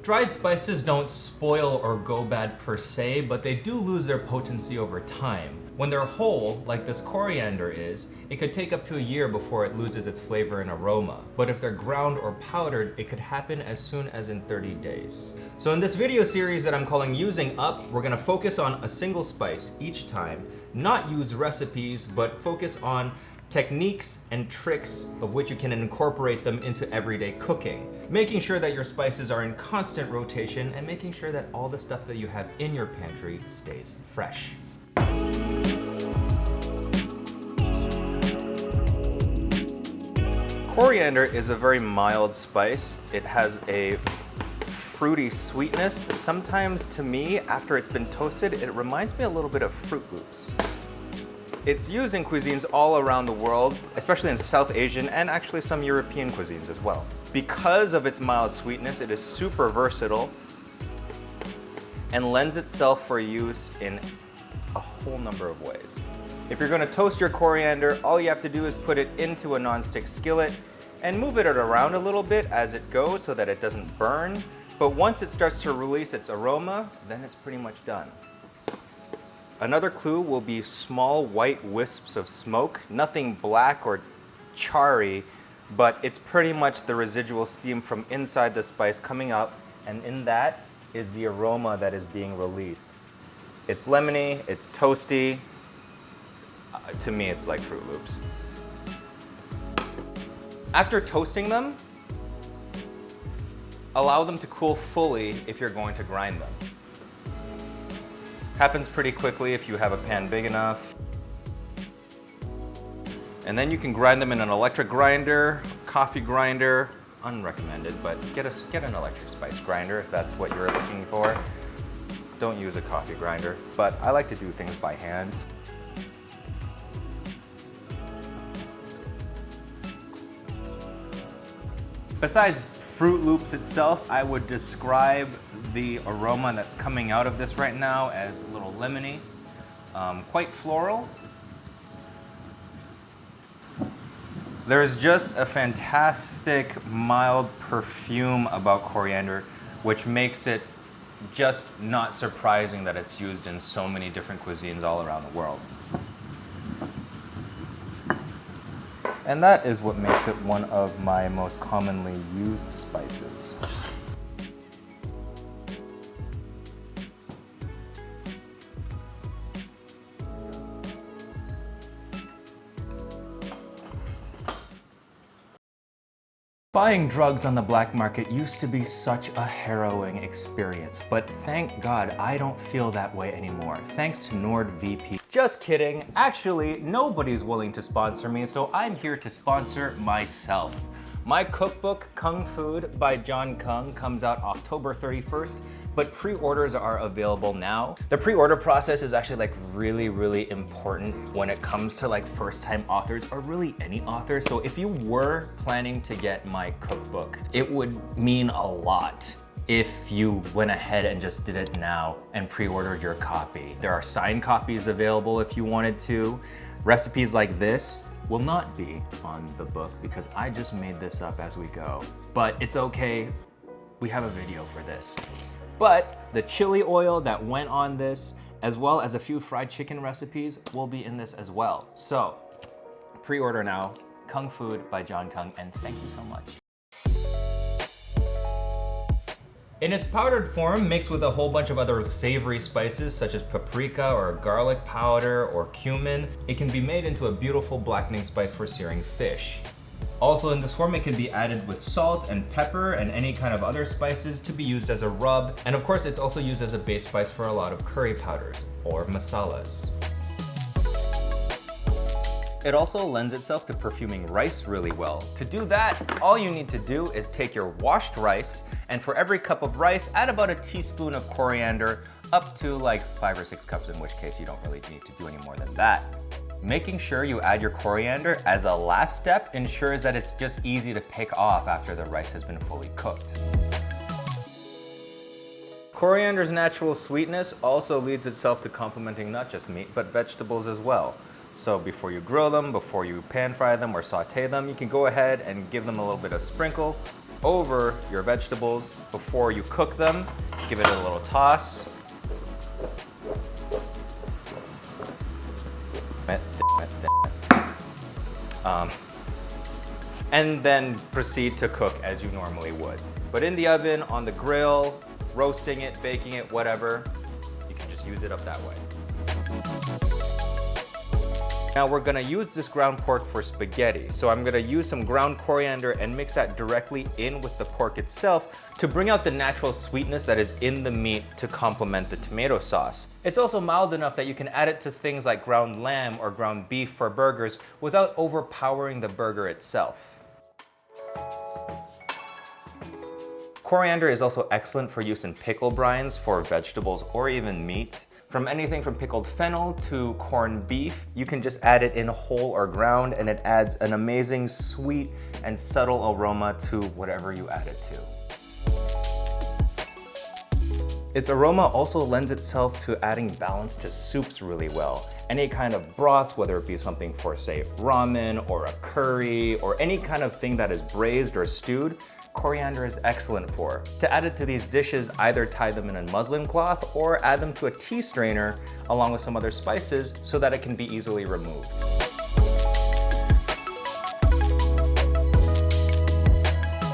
Dried spices don't spoil or go bad per se, but they do lose their potency over time. When they're whole, like this coriander is, it could take up to a year before it loses its flavor and aroma. But if they're ground or powdered, it could happen as soon as in 30 days. So in this video series that I'm calling Using Up, we're gonna focus on a single spice each time, not use recipes, but focus on techniques and tricks of which you can incorporate them into everyday cooking. Making sure that your spices are in constant rotation and making sure that all the stuff that you have in your pantry stays fresh. Coriander is a very mild spice. It has a fruity sweetness. Sometimes to me, after it's been toasted, it reminds me a little bit of Fruit Loops. It's used in cuisines all around the world, especially in South Asian and actually some European cuisines as well. Because of its mild sweetness, it is super versatile and lends itself for use in a whole number of ways. If you're gonna toast your coriander, all you have to do is put it into a nonstick skillet and move it around a little bit as it goes so that it doesn't burn. But once it starts to release its aroma, then it's pretty much done. Another clue will be small white wisps of smoke, nothing black or charry, but it's pretty much the residual steam from inside the spice coming up, and in that is the aroma that is being released. It's lemony, it's toasty. To me, it's like Fruit Loops. After toasting them, allow them to cool fully if you're going to grind them. Happens pretty quickly if you have a pan big enough. And then you can grind them in an electric grinder, coffee grinder, unrecommended, but get an electric spice grinder if that's what you're looking for. Don't use a coffee grinder, but I like to do things by hand. Besides Fruit Loops itself, I would describe the aroma that's coming out of this right now as a little lemony, quite floral. There's just a fantastic mild perfume about coriander, which makes it just not surprising that it's used in so many different cuisines all around the world. And that is what makes it one of my most commonly used spices. Buying drugs on the black market used to be such a harrowing experience, but thank God I don't feel that way anymore, thanks to NordVPN. Just kidding, actually nobody's willing to sponsor me, so I'm here to sponsor myself. My cookbook, Kung Food by John Kung, comes out October 31st, but pre-orders are available now. The pre-order process is actually like really important when it comes to like first-time authors or really any author. So if you were planning to get my cookbook, it would mean a lot if you went ahead and just did it now and pre-ordered your copy. There are signed copies available if you wanted to. Recipes like this will not be on the book because I just made this up as we go. But it's okay, we have a video for this. But the chili oil that went on this, as well as a few fried chicken recipes, will be in this as well. So, pre-order now, Kung Food by John Kung, and thank you so much. In its powdered form, mixed with a whole bunch of other savory spices such as paprika or garlic powder or cumin, it can be made into a beautiful blackening spice for searing fish. Also in this form, it can be added with salt and pepper and any kind of other spices to be used as a rub. And of course, it's also used as a base spice for a lot of curry powders or masalas. It also lends itself to perfuming rice really well. To do that, all you need to do is take your washed rice, and for every cup of rice, add about a teaspoon of coriander, up to like 5 or 6 cups, in which case you don't really need to do any more than that. Making sure you add your coriander as a last step ensures that it's just easy to pick off after the rice has been fully cooked. Coriander's natural sweetness also leads itself to complementing not just meat, but vegetables as well. So before you grill them, before you pan fry them or saute them, you can go ahead and give them a little bit of sprinkle over your vegetables before you cook them. Give it a little toss. And then proceed to cook as you normally would. But in the oven, on the grill, roasting it, baking it, whatever, you can just use it up that way. Now we're gonna use this ground pork for spaghetti. So I'm gonna use some ground coriander and mix that directly in with the pork itself to bring out the natural sweetness that is in the meat to complement the tomato sauce. It's also mild enough that you can add it to things like ground lamb or ground beef for burgers without overpowering the burger itself. Coriander is also excellent for use in pickle brines for vegetables or even meat. From anything from pickled fennel to corned beef, you can just add it in whole or ground and it adds an amazing sweet and subtle aroma to whatever you add it to. Its aroma also lends itself to adding balance to soups really well. Any kind of broths, whether it be something for, say, ramen or a curry or any kind of thing that is braised or stewed, coriander is excellent for. To add it to these dishes, either tie them in a muslin cloth or add them to a tea strainer along with some other spices so that it can be easily removed.